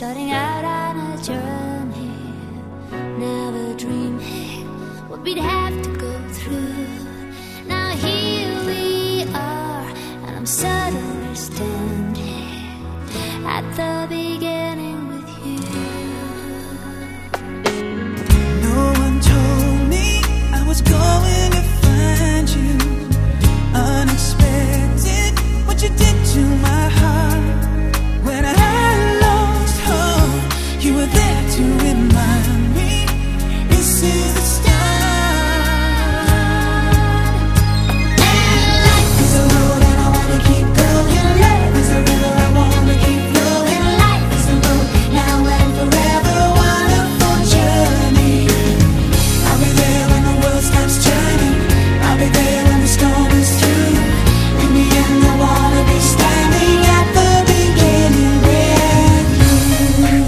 starting out on a journey, never dreaming what we'd have to go through. Now here we are, and I'm suddenly standing at the beginning with you. No one told me I was going to find you. Unexpected, what you did to my heart. When I lost hope, you were there to remind me this is the start. And life is a road and I wanna keep going. Love is a river, I wanna keep flowing. Life is a road, now and forever, wonderful journey. I'll be there when the world stops turning. I'll be there when the storm is through. In the end, I wanna be standing at the beginning with you.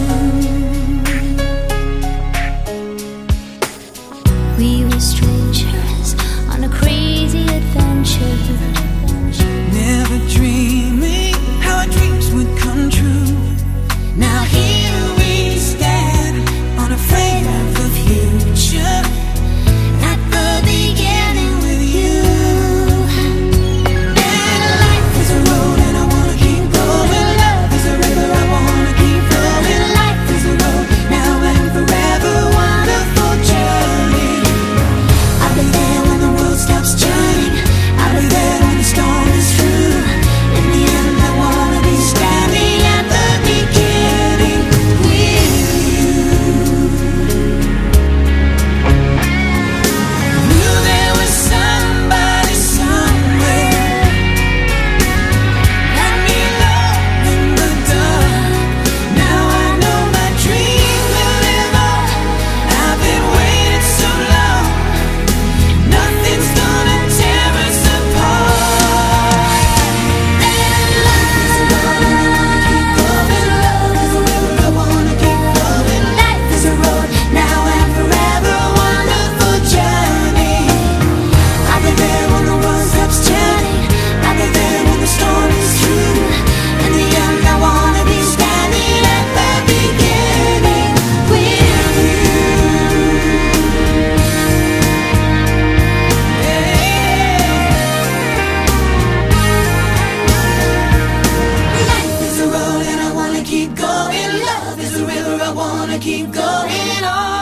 We were strangers on a crazy adventure, Never dreaming how our dreams would come true. Now here we stand, unafraid of the future, at the beginning with you. And life is a road and I wanna keep going. Love is a river, I wanna keep flowing. Life is a road, now and forever, wonderful journey. I'll be there when the world stops turning. I'll be there when the storm is through. In the end, I wanna be standing at the beginning with you. Knew there was somebody somewhere. Let me know in the dark. Now I know my dream will live on. I've been waiting so long. Nothing's gonna tear us apart. And life is a road and I wanna keep going. Love is a river, I wanna keep flowing. Life is a road, now and forever, wonderful journey. I'll be there when the world stops turning. I'll be there when the storm is through. In the end, I wanna be standing at the beginning with you. Life is a road and I wanna keep going. Love is a river, I wanna keep going on.